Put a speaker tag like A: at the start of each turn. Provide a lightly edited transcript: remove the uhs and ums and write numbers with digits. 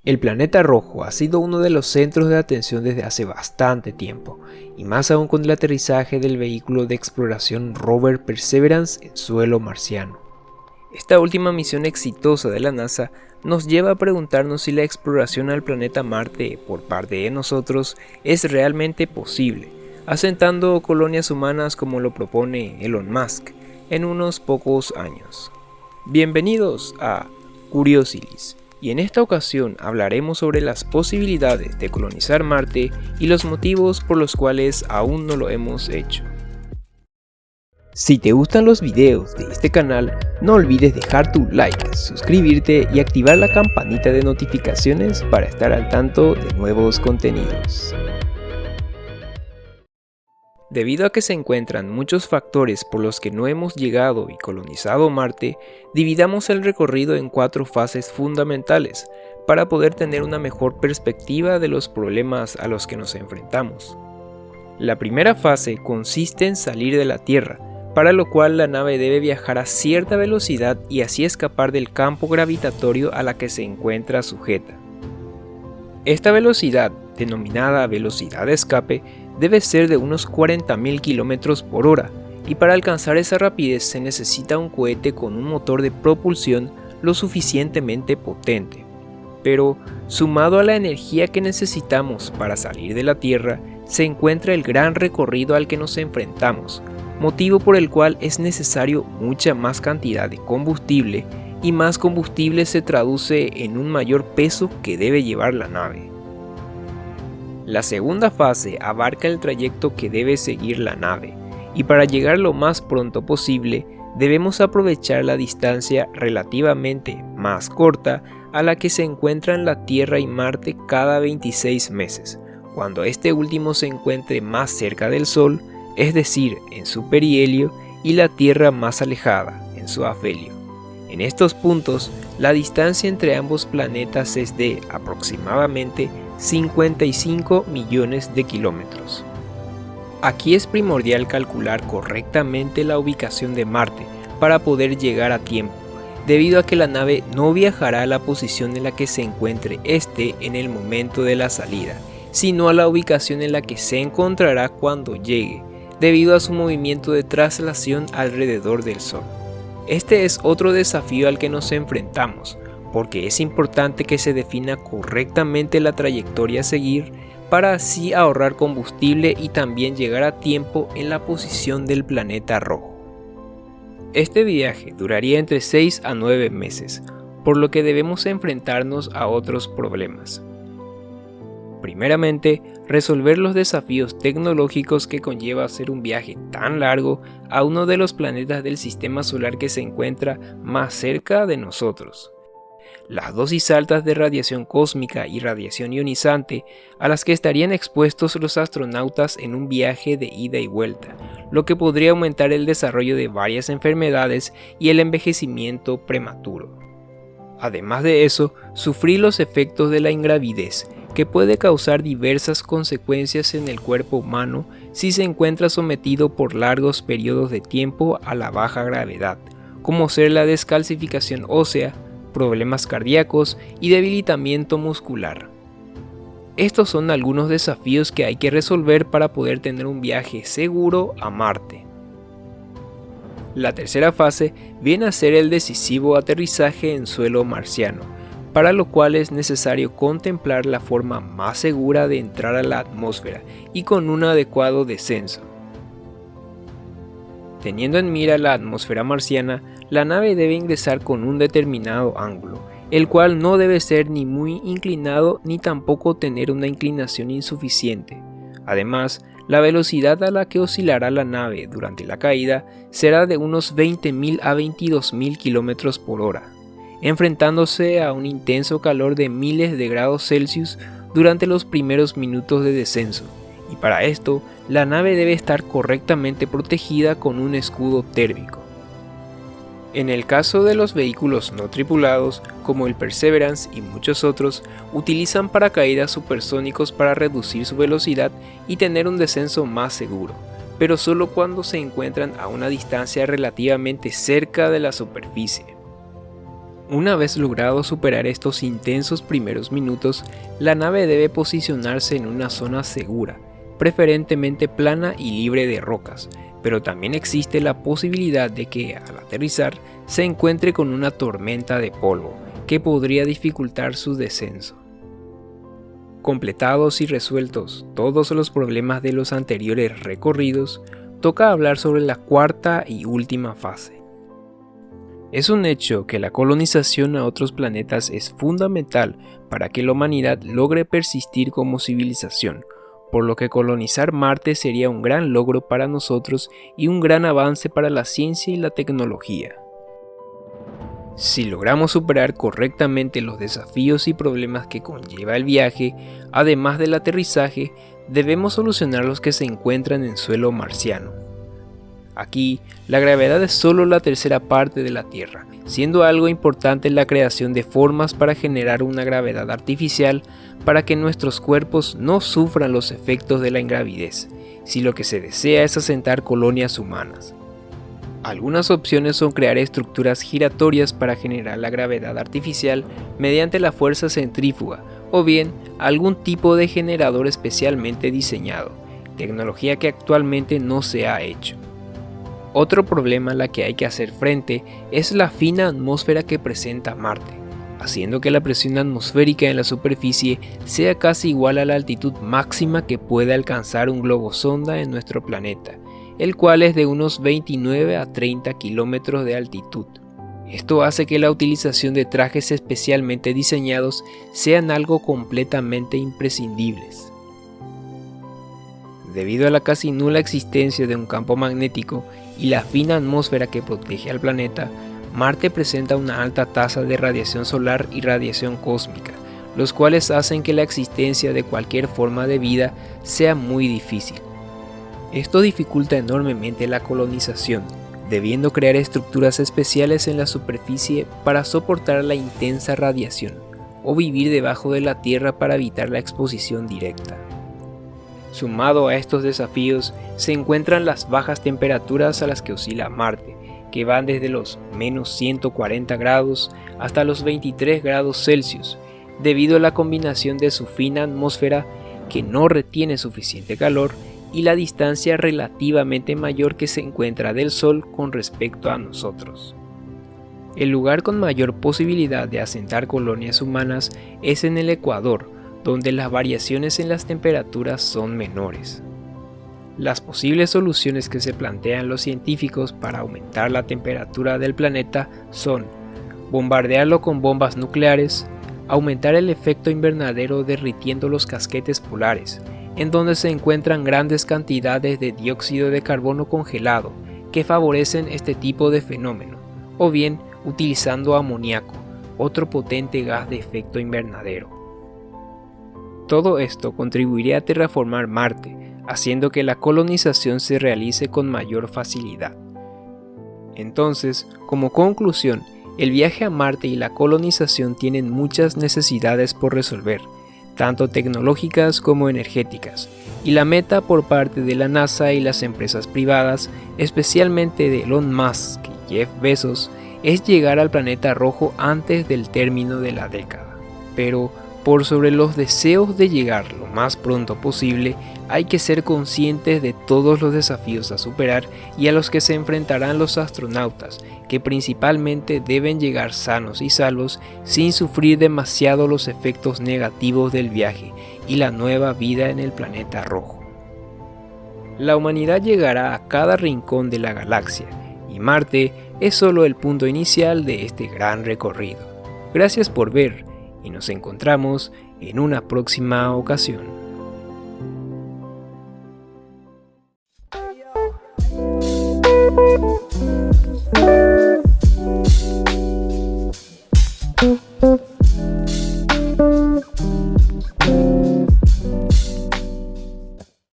A: El planeta rojo ha sido uno de los centros de atención desde hace bastante tiempo, y más aún con el aterrizaje del vehículo de exploración rover Perseverance en suelo marciano. Esta última misión exitosa de la NASA nos lleva a preguntarnos si la exploración al planeta Marte por parte de nosotros es realmente posible, asentando colonias humanas como lo propone Elon Musk en unos pocos años. Bienvenidos a Curiosilis. Y en esta ocasión hablaremos sobre las posibilidades de colonizar Marte y los motivos por los cuales aún no lo hemos hecho. Si te gustan los videos de este canal, no olvides dejar tu like, suscribirte y activar la campanita de notificaciones para estar al tanto de nuevos contenidos. Debido a que se encuentran muchos factores por los que no hemos llegado y colonizado Marte, dividamos el recorrido en 4 fases fundamentales para poder tener una mejor perspectiva de los problemas a los que nos enfrentamos. La primera fase consiste en salir de la Tierra, para lo cual la nave debe viajar a cierta velocidad y así escapar del campo gravitatorio a la que se encuentra sujeta. Esta velocidad, denominada velocidad de escape, debe ser de unos 40.000 km por hora, y para alcanzar esa rapidez se necesita un cohete con un motor de propulsión lo suficientemente potente. Pero, sumado a la energía que necesitamos para salir de la Tierra, se encuentra el gran recorrido al que nos enfrentamos, motivo por el cual es necesario mucha más cantidad de combustible, y más combustible se traduce en un mayor peso que debe llevar la nave. La segunda fase abarca el trayecto que debe seguir la nave, y para llegar lo más pronto posible debemos aprovechar la distancia relativamente más corta a la que se encuentran la Tierra y Marte cada 26 meses, cuando este último se encuentre más cerca del Sol, es decir, en su perihelio, y la Tierra más alejada, en su afelio. En estos puntos, la distancia entre ambos planetas es de aproximadamente 55 millones de kilómetros. Aquí es primordial calcular correctamente la ubicación de Marte para poder llegar a tiempo, debido a que la nave no viajará a la posición en la que se encuentre este en el momento de la salida, sino a la ubicación en la que se encontrará cuando llegue, debido a su movimiento de traslación alrededor del Sol. Este es otro desafío al que nos enfrentamos, porque es importante que se defina correctamente la trayectoria a seguir para así ahorrar combustible y también llegar a tiempo en la posición del planeta rojo. Este viaje duraría entre 6 a 9 meses, por lo que debemos enfrentarnos a otros problemas. Primeramente, resolver los desafíos tecnológicos que conlleva hacer un viaje tan largo a uno de los planetas del sistema solar que se encuentra más cerca de nosotros. Las dosis altas de radiación cósmica y radiación ionizante a las que estarían expuestos los astronautas en un viaje de ida y vuelta, lo que podría aumentar el desarrollo de varias enfermedades y el envejecimiento prematuro. Además de eso, sufrir los efectos de la ingravidez, que puede causar diversas consecuencias en el cuerpo humano si se encuentra sometido por largos periodos de tiempo a la baja gravedad, como ser la descalcificación ósea, problemas cardíacos y debilitamiento muscular. Estos son algunos desafíos que hay que resolver para poder tener un viaje seguro a Marte. La tercera fase viene a ser el decisivo aterrizaje en suelo marciano, para lo cual es necesario contemplar la forma más segura de entrar a la atmósfera y con un adecuado descenso. Teniendo en mira la atmósfera marciana, la nave debe ingresar con un determinado ángulo, el cual no debe ser ni muy inclinado ni tampoco tener una inclinación insuficiente. Además, la velocidad a la que oscilará la nave durante la caída será de unos 20.000 a 22.000 km por hora. Enfrentándose a un intenso calor de miles de grados Celsius durante los primeros minutos de descenso, y para esto la nave debe estar correctamente protegida con un escudo térmico. En el caso de los vehículos no tripulados, como el Perseverance y muchos otros, utilizan paracaídas supersónicos para reducir su velocidad y tener un descenso más seguro, pero solo cuando se encuentran a una distancia relativamente cerca de la superficie. Una vez logrado superar estos intensos primeros minutos, la nave debe posicionarse en una zona segura, preferentemente plana y libre de rocas, pero también existe la posibilidad de que al aterrizar se encuentre con una tormenta de polvo, que podría dificultar su descenso. Completados y resueltos todos los problemas de los anteriores recorridos, toca hablar sobre la cuarta y última fase. Es un hecho que la colonización a otros planetas es fundamental para que la humanidad logre persistir como civilización, por lo que colonizar Marte sería un gran logro para nosotros y un gran avance para la ciencia y la tecnología. Si logramos superar correctamente los desafíos y problemas que conlleva el viaje, además del aterrizaje, debemos solucionar los que se encuentran en suelo marciano. Aquí, la gravedad es solo la tercera parte de la Tierra, siendo algo importante la creación de formas para generar una gravedad artificial para que nuestros cuerpos no sufran los efectos de la ingravidez, si lo que se desea es asentar colonias humanas. Algunas opciones son crear estructuras giratorias para generar la gravedad artificial mediante la fuerza centrífuga, o bien algún tipo de generador especialmente diseñado, tecnología que actualmente no se ha hecho. Otro problema a la que hay que hacer frente es la fina atmósfera que presenta Marte, haciendo que la presión atmosférica en la superficie sea casi igual a la altitud máxima que puede alcanzar un globo sonda en nuestro planeta, el cual es de unos 29 a 30 kilómetros de altitud. Esto hace que la utilización de trajes especialmente diseñados sean algo completamente imprescindibles. Debido a la casi nula existencia de un campo magnético y la fina atmósfera que protege al planeta, Marte presenta una alta tasa de radiación solar y radiación cósmica, los cuales hacen que la existencia de cualquier forma de vida sea muy difícil. Esto dificulta enormemente la colonización, debiendo crear estructuras especiales en la superficie para soportar la intensa radiación, o vivir debajo de la Tierra para evitar la exposición directa. Sumado a estos desafíos se encuentran las bajas temperaturas a las que oscila Marte, que van desde los menos 140 grados hasta los 23 grados Celsius, debido a la combinación de su fina atmósfera que no retiene suficiente calor y la distancia relativamente mayor que se encuentra del Sol con respecto a nosotros. El lugar con mayor posibilidad de asentar colonias humanas es en el Ecuador, donde las variaciones en las temperaturas son menores. Las posibles soluciones que se plantean los científicos para aumentar la temperatura del planeta son bombardearlo con bombas nucleares, aumentar el efecto invernadero derritiendo los casquetes polares, en donde se encuentran grandes cantidades de dióxido de carbono congelado que favorecen este tipo de fenómeno, o bien utilizando amoníaco, otro potente gas de efecto invernadero. Todo esto contribuiría a terraformar Marte, haciendo que la colonización se realice con mayor facilidad. Entonces, como conclusión, el viaje a Marte y la colonización tienen muchas necesidades por resolver, tanto tecnológicas como energéticas, y la meta por parte de la NASA y las empresas privadas, especialmente de Elon Musk y Jeff Bezos, es llegar al planeta rojo antes del término de la década. Pero, por sobre los deseos de llegar lo más pronto posible, hay que ser conscientes de todos los desafíos a superar y a los que se enfrentarán los astronautas, que principalmente deben llegar sanos y salvos sin sufrir demasiado los efectos negativos del viaje y la nueva vida en el planeta rojo. La humanidad llegará a cada rincón de la galaxia, y Marte es solo el punto inicial de este gran recorrido. Gracias por ver, y nos encontramos en una próxima ocasión.